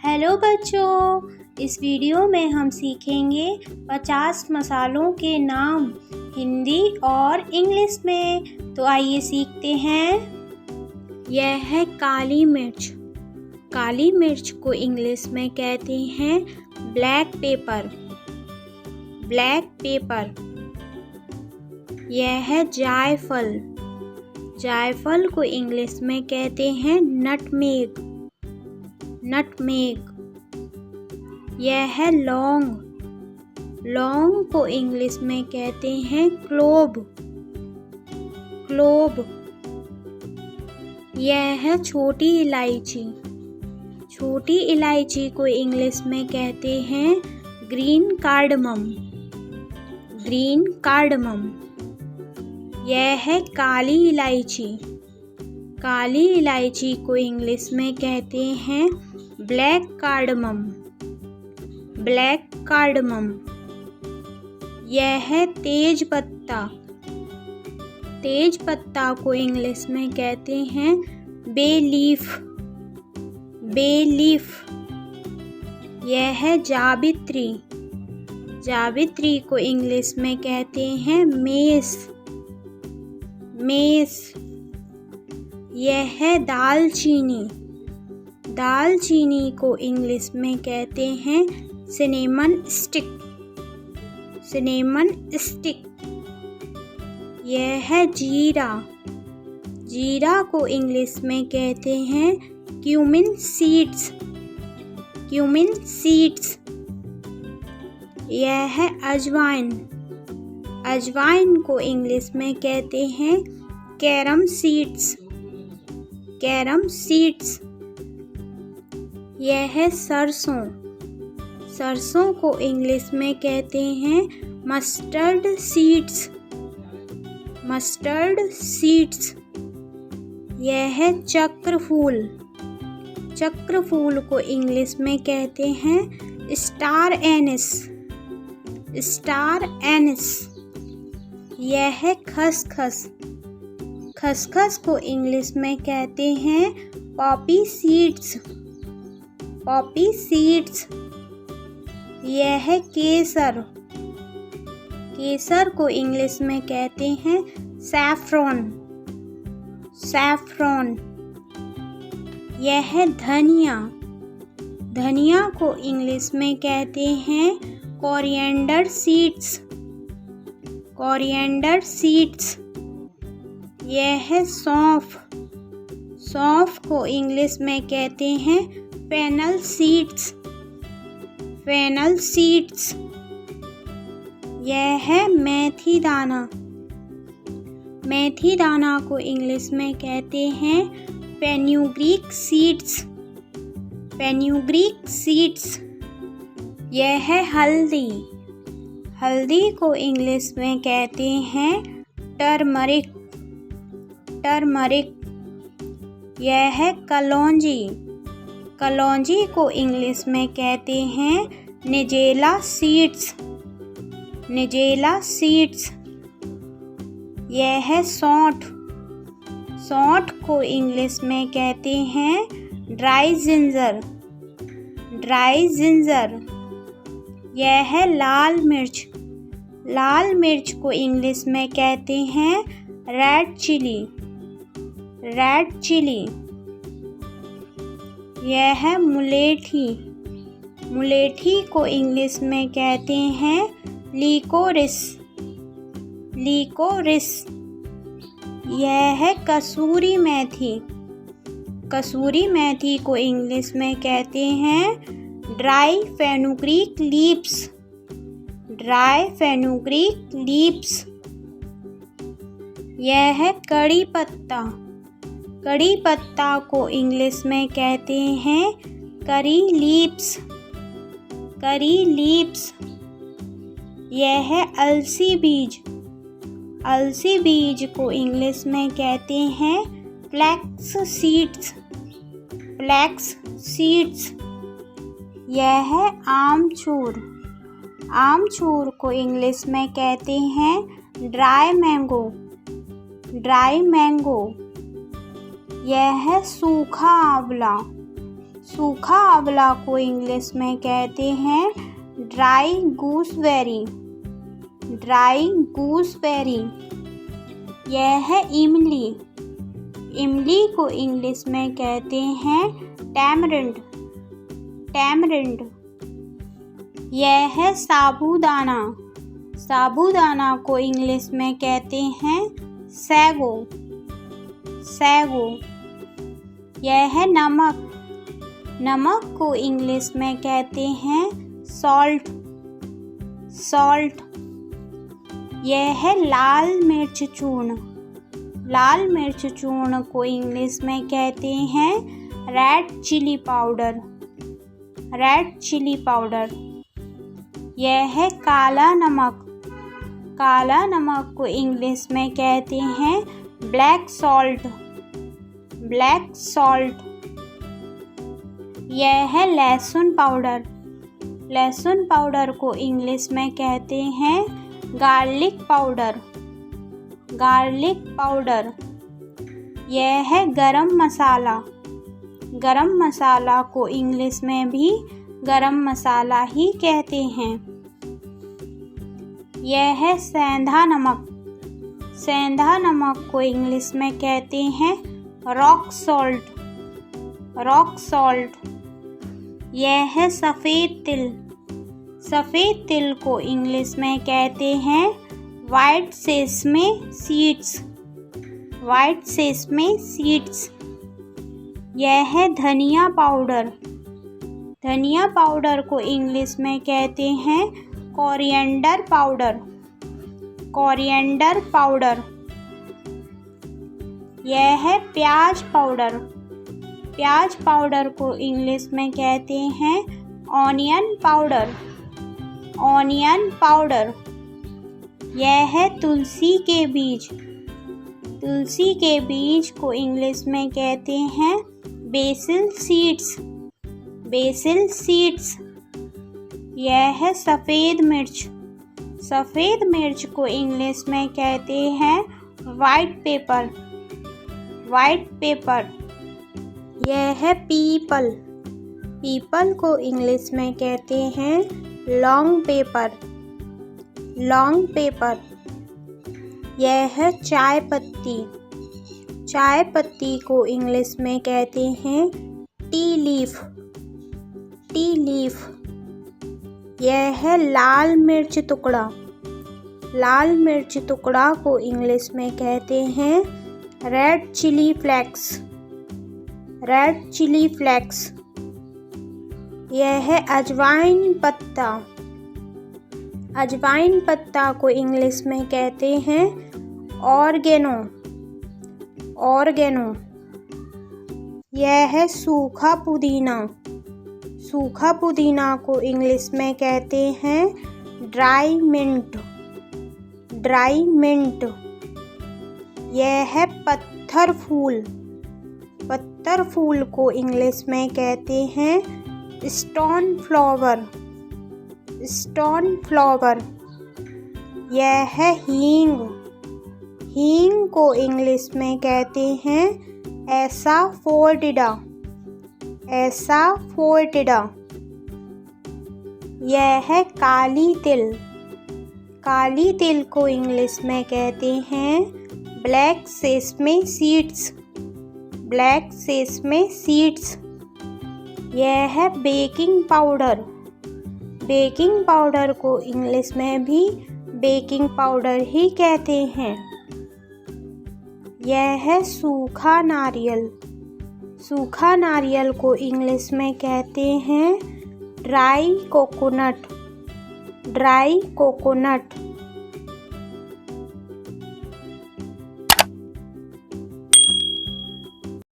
Hello बच्चों, इस video में हम सीखेंगे 50 मसालों के नाम हिंदी और इंग्लिश में। तो आइए सीखते हैं। यह है काली मिर्च। काली मिर्च को इंग्लिश में कहते हैं ब्लैक पेपर। Black pepper. यह है जायफल। जायफल को इंग्लिश में कहते हैं नटमेग। नटमेग। यह है लौंग। लौंग को इंग्लिश में कहते हैं क्लोव। क्लोव। यह है छोटी इलायची। छोटी इलायची को इंग्लिश में कहते हैं ग्रीन कार्डमम। Green cardamom. यह है काली इलायची। काली इलायची को इंग्लिश में कहते हैं ब्लैक कार्डमम। Black cardamom. यह है तेज पत्ता। तेज पत्ता को इंग्लिश में कहते हैं बे लीफ। Bay leaf. यह है जावित्री। जावित्री को इंग्लिश में कहते हैं मेस। मेस। यह है दालचीनी। दालचीनी को इंग्लिश में कहते हैं सिनेमन स्टिक। Cinnamon stick. यह है जीरा। जीरा को इंग्लिश में कहते हैं क्यूमिन सीड्स। Cumin seeds. यह है अजवाइन। अजवाइन को इंग्लिश में कहते हैं कैरम सीड्स। Carom seeds. यह है सरसों। सरसों को इंग्लिश में कहते हैं मस्टर्ड सीड्स। Mustard seeds. यह है चक्रफूल। चक्रफूल को इंग्लिश में कहते हैं स्टार एनिस। स्टार एनिस। यह है खसखस। खसखस को इंग्लिश में कहते हैं पॉपी सीड्स। Poppy seeds. यह है केसर। केसर को इंग्लिश में कहते हैं सैफ्रॉन। सैफ्रॉन। यह है धनिया। धनिया को इंग्लिश में कहते हैं कोरिएंडर सीड्स। Coriander seeds. यह है सौंफ। सौंफ को इंग्लिश में कहते हैं फेनल सीड्स। Fennel seeds. यह है मेथी दाना। मेथी दाना को इंग्लिश में कहते हैं फेन्यूग्रीक सीड्स। Fenugreek seeds. यह है हल्दी। हल्दी को इंग्लिश में कहते हैं टर्मरिक। टर्मरिक। यह है कलौंजी। कलौंजी को इंग्लिश में कहते हैं निजेला सीड्स। निजेला सीड्स। यह है सौंठ। सौंठ को इंग्लिश में कहते हैं ड्राई जिंजर। Dry ginger. यह है लाल मिर्च। लाल मिर्च को इंग्लिश में कहते हैं रेड चिली। Red chilli. यह है मुलेठी। मुलेठी को इंग्लिश में कहते हैं लिकोरिस। लिकोरिस। यह है कसूरी मेथी। कसूरी मेथी को इंग्लिश में कहते हैं dry fenugreek leaves. Dry fenugreek leaves. यह है कड़ी पत्ता। कड़ी पत्ता को इंग्लिश में कहते हैं करी लीव्स। Curry leaves. यह है अलसी बीज। अलसी बीज को इंग्लिश में कहते हैं फ्लैक्स सीड्स। Flax seeds. यह है आमचूर। आमचूर को इंग्लिश में कहते हैं ड्राई मैंगो। Dry mango. यह है सूखा आंवला। सूखा आंवला को इंग्लिश में कहते हैं ड्राई गूसबेरी। Dry gooseberry. यह है इमली। इमली को इंग्लिश में कहते हैं टैमरिंड। टैमरिंड। यह है साबूदाना। साबूदाना को इंग्लिश में कहते हैं सैगो। सैगो। यह है नमक। नमक को इंग्लिश में कहते हैं सॉल्ट। सॉल्ट। यह है लाल मिर्च चूर्ण। लाल मिर्च चूर्ण को इंग्लिश में कहते हैं red chilli powder. Red chilli powder. यह है काला नमक। काला नमक को इंग्लिश में कहते हैं ब्लैक सॉल्ट। Black salt. यह है लहसुन पाउडर। लहसुन पाउडर को इंग्लिश में कहते हैं गार्लिक पाउडर। Garlic powder. यह है गरम मसाला। गरम मसाला को इंग्लिश में भी गरम मसाला ही कहते हैं। यह है सेंधा नमक। सेंधा नमक को इंग्लिश में कहते हैं रॉक सॉल्ट। Rock salt. यह है सफ़ेद तिल। सफ़ेद तिल को इंग्लिश में कहते हैं white sesame seeds. White sesame seeds. यह है धनिया पाउडर। धनिया पाउडर को इंग्लिश में कहते हैं कोरिएंडर पाउडर। Coriander powder. यह है प्याज पाउडर। प्याज पाउडर को इंग्लिश में कहते हैं ऑनियन पाउडर। Onion powder. यह है तुलसी के बीज। तुलसी के बीज को इंग्लिश में कहते हैं बेसिल सीड्स। BECIL seeds. यह है सफ़ेद मिर्च। सफ़ेद मिर्च को इंग्लिश में कहते हैं वाइट पेपर। White paper. यह है पीपल। पीपल को इंग्लिश में कहते हैं लॉन्ग पेपर। Long paper. यह है चाय पत्ती। चाय पत्ती को इंग्लिश में कहते हैं टी लीफ। T leaf. यह है लाल मिर्च टुकड़ा। लाल मिर्च टुकड़ा को इंग्लिश में कहते हैं red chilli flakes. Red chilli flakes. यह है अजवाइन पत्ता। अजवाइन पत्ता को इंग्लिश में कहते हैं ऑर्गेनो। ऑर्गेनो। यह है सूखा पुदीना। सूखा पुदीना को इंग्लिश में कहते हैं ड्राई मिंट। Dry mint. यह है पत्थर फूल। पत्थर फूल को इंग्लिश में कहते हैं स्टोन फ्लावर। Stone flower. यह है हींग। हींग को इंग्लिश में कहते हैं एसाफोटिडा। एसाफोटिडा। यह है काली तिल। काली तिल को इंग्लिश में कहते हैं black sesame seeds. Black sesame seeds. यह है बेकिंग पाउडर। बेकिंग पाउडर को इंग्लिश में भी बेकिंग पाउडर ही कहते हैं। यह है सूखा नारियल। सूखा नारियल को इंग्लिश में कहते हैं ड्राई कोकोनट। Dry coconut.